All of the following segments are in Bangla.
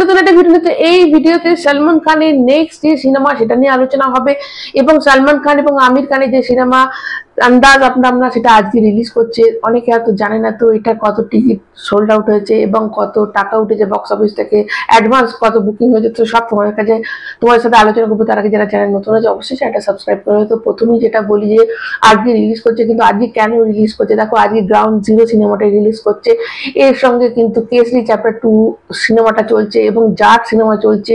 নতুন একটা ভিডিওতে এই ভিডিওতে সালমান খানের নেক্সট যে সিনেমা সেটা নিয়ে আলোচনা হবে এবং সালমান খান এবং আমির খানের যে সিনেমা আন্দাজ আমরা সেটা আজকে রিলিজ করছে। অনেকে হয়তো জানে না তো এটা কত টিকিট সোল্ড আউট হয়েছে এবং কত টাকা উঠেছে বক্স অফিস থেকে, অ্যাডভান্স কত বুকিং হয়েছে, তো সব তোমাদের কাছে তোমার সাথে আলোচনা করবো। তার আগে যারা চ্যানেল নতুন আছে অবশ্যই চ্যানেলটা সাবস্ক্রাইব করে। তো প্রথমেই যেটা বলি যে আজকে রিলিজ করছে, কিন্তু আজকে কেন রিলিজ করছে দেখো, আজকে গ্রাউন্ড জিরো সিনেমাটা রিলিজ করছে, এর সঙ্গে কিন্তু কেসরি চ্যাপ্টার 2 সিনেমাটা চলছে এবং জাট সিনেমা চলছে।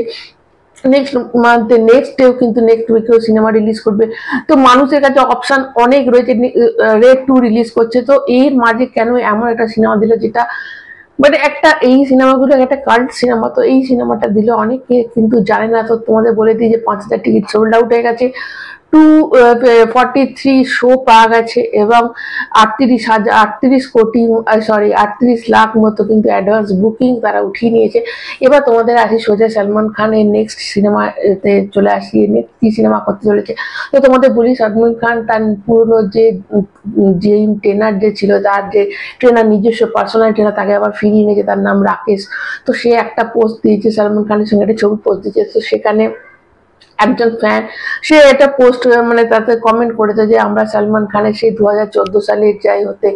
নেক্সট মান্থে নেক্সট ডেও কিন্তু নেক্সট উইকেও সিনেমা রিলিজ করবে। তো মানুষের কাছে অপশন অনেক রয়েছে, রেড 2 রিলিজ করছে। তো এর মাঝে কেন এমন একটা সিনেমা দিল যেটা মানে একটা, এই সিনেমাগুলো একটা কাল্ট সিনেমা, তো এই সিনেমাটা দিল অনেকে কিন্তু জানে না। তো তোমাদের বলে দিই যে 5000 টিকিট সোল্ড আউট হয়ে গেছে, 243 শো পাওয়া গেছে এবং 38 লাখ মতো কিন্তু অ্যাডভান্স বুকিং তারা উঠিয়ে নিয়েছে। এবার তোমাদের আসি সোজা সালমান খানের নেক্সট সিনেমাতে চলে আসি, নেক্সট কি সিনেমা করতে চলেছে। তো তোমাদের বলি, সালমান খান তার পুরনো যে ট্রেনার যে ছিল, তার যে ট্রেনার নিজস্ব পার্সোনাল ট্রেনার, তাকে আবার ফিরিয়ে নিয়েছে, তার নাম রাকেশ। তো সে একটা পোস্ট দিয়েছে, সালমান খানের সঙ্গে একটা ছবি পোস্ট দিয়েছে। তো সেখানে একজন ফ্যান সে এটা পোস্ট মানে তাতে কমেন্ট করেছে যে আমরা সালমান খানের সেই 2014 সালের যাই হতে,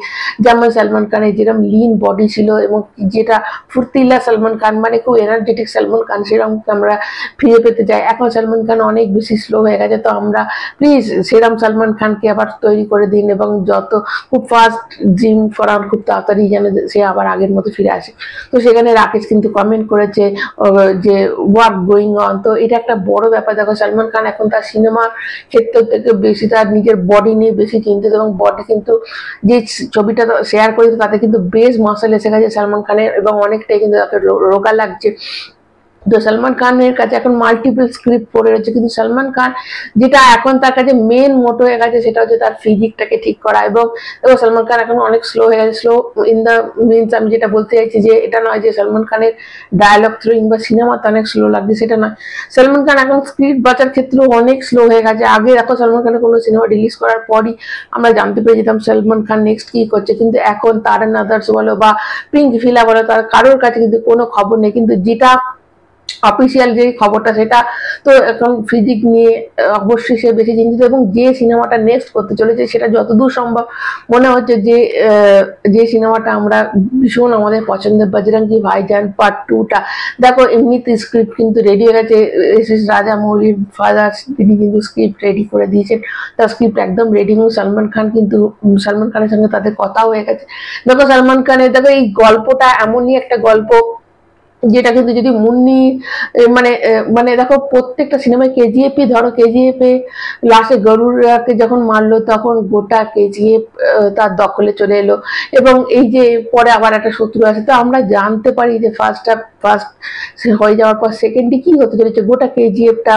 যেমন সালমান খানের যেরকম লিন বডি ছিল এবং যেটা ফুর্তিলা সালমান খান, মানে খুব এনার্জেটিক সালমান খান, সেরকম আমরা ফিরে পেতে চাই। এখন সালমান খান অনেক বেশি স্লো হয়ে গেছে, তো আমরা প্লিজ সেরকম সালমান খানকে আবার তৈরি করে দিন এবং যত খুব ফাস্ট জিম করান খুব তাড়াতাড়ি যেন সে আবার আগের মতো ফিরে আসে। তো সেখানে রাকেশ কিন্তু কমেন্ট করেছে যে ওয়ার্ক গোয়িং অন। তো এটা একটা বড় ব্যাপার। দেখো সালমান খান এখন তার সিনেমার ক্ষেত্র থেকে বেশি তার নিজের বডি নিয়ে বেশি চিন্তিত এবং বডি কিন্তু যে ছবিটা শেয়ার করেছে তাতে কিন্তু বেশ মাসল এসে গেছে সালমান খানের এবং অনেকটাই কিন্তু তাকে রোগা লাগছে। তো সালমান খানের কাছে এখন মাল্টিপল স্ক্রিপ্ট পড়ে রয়েছে, কিন্তু সালমান খান যেটা এখন তার কাছে মেন মোটো হয়ে গেছে সেটা হচ্ছে তার ফিজিকটাকে ঠিক করা। এবং সালমান খান এখন অনেক স্লো হয়ে গেছে। স্লো ইন দ্য মিনস আমি যেটা বলতে চাইছি যে এটা নয় যে সালমান খানের ডায়লগ থ্রোয়িং বা সিনেমাতে অনেক স্লো লাগছে, সেটা নয়। সালমান খান এখন স্ক্রিপ্ট বাঁচার ক্ষেত্রেও অনেক স্লো হয়ে গেছে। আগে দেখো সালমান খানের কোনো সিনেমা রিলিজ করার পরই আমরা জানতে পেরে যেতাম সালমান খান নেক্সট কি করছে, কিন্তু এখন তারান আদার্স বলো বা পিঙ্ক ফিলা বলো, তার কারোর কাছে কিন্তু কোনো খবর নেই। কিন্তু যেটা অফিসিয়াল যে খবরটা সেটা তো এখন ফিজিক নিয়ে অবশ্যই সে বেশি চিন্তিত এবং যে সিনেমাটা নেক্সট করতে চলেছে সেটা যতদূর সম্ভব মনে হচ্ছে যে সিনেমাটা আমরা ভীষণ আমাদের পছন্দের, বজরঙ্গি ভাইজান পার্ট 2টা। দেখো এমনিতে স্ক্রিপ্ট কিন্তু রেডি হয়ে গেছে, এস রাজামৌলির ফাদার তিনি কিন্তু স্ক্রিপ্ট রেডি করে দিয়েছেন, তার স্ক্রিপ্ট একদম রেডি এবং সালমান খানের সঙ্গে তাদের কথাও হয়ে গেছে। দেখো সালমান খানের দেখো এই গল্পটা এমনই একটা গল্প যেটা কিন্তু যদি মুন্নি মানে মানে দেখো প্রত্যেকটা সিনেমায় কেজিএফ ধরো, কেজিএফ এ লাস্টে গরুরাকে যখন মারলো তখন গোটা কেজিএফ তার দখলে চলে এলো এবং এই যে পরে আবার একটা শত্রু আছে। তো আমরা জানতে পারি যে ফার্স্ট হয়ে যাওয়ার পর সেকেন্ডে কি হতে চলেছে, গোটা কেজিএফটা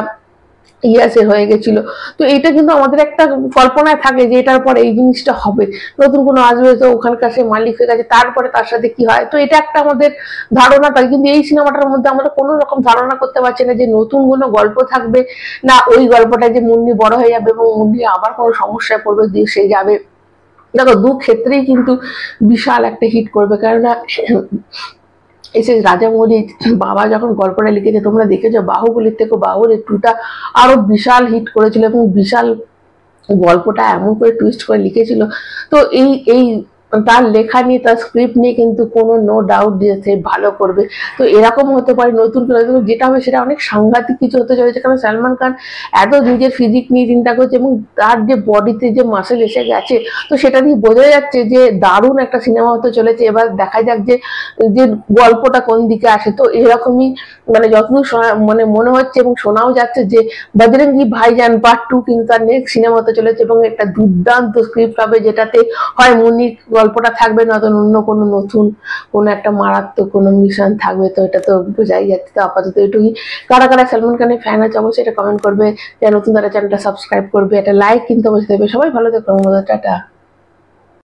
ইয়াসে হয়ে গেছিল। তো এটা কিন্তু আমাদের একটা কল্পনায় থাকে যে এটার পরে এই জিনিসটা হবে, নতুন কোনো আসবে, তো ওখানকার সে মালিক হয়ে গেছে, তারপরে তার সাথে কি হয়। তো এটা একটা আমাদের ধারণা থাকে, কিন্তু এই সিনেমাটার মধ্যে আমরা কোনো রকম ধারণা করতে পারছি না যে নতুন কোনো গল্প থাকবে না ওই গল্পটা যে মুন্নি বড় হয়ে যাবে এবং মুন্নি আবার কোনো সমস্যায় পড়বে, দিয়ে সে যাবে। দেখো দু ক্ষেত্রেই কিন্তু বিশাল একটা হিট করবে, কেননা এসে রাজামৌলি বাবা যখন গল্পটা লিখেছে তোমরা দেখেছো, বাহুবলীর থেকে বাহুবলী 2টা আরো বিশাল হিট করেছিল এবং বিশাল গল্পটা এমন করে টুইস্ট করে লিখেছিল। তো এই তার লেখা নিয়ে তার স্ক্রিপ্ট নিয়ে কিন্তু কোনো নো ডাউট যে সে ভালো করবে। তো এরকম হতে পারে নতুন করে যেটা হবে সেটা অনেক সাংঘাতিক কিছু হতে চলেছে, কারণ সালমান খান এত নিজের ফিজিক নিয়ে চিন্তা করছে এবং তার যে বডিতে যে মাসেল এসে গেছে, তো সেটা নিয়ে বোঝা যাচ্ছে যে দারুণ একটা সিনেমা হতে চলেছে। এবার দেখা যাক যে গল্পটা কোন দিকে আসে। তো এরকমই মানে যতদূর মানে মনে হচ্ছে এবং শোনাও যাচ্ছে যে বজরঙ্গি ভাইজান পার্ট 2 কিন্তু তার নেক্সট সিনেমা হতে চলেছে এবং একটা দুর্দান্ত স্ক্রিপ্ট হবে, যেটাতে হয় মুনির গল্পটা থাকবে, নয়তো অন্য কোনো নতুন কোনো একটা মারাত্মক কোনো মিশন থাকবে। তো এটা তো বোঝাই যাচ্ছে। তো আপাতত এটুকুই। কারা কারা সালমান খানের ফ্যান আছে অবশ্যই এটা কমেন্ট করবে, যারা নতুন তারা চ্যানেলটা সাবস্ক্রাইব করবে, একটা লাইক কিন্তু অবশ্যই দেবে। সবাই ভালো থেকো, টাটা।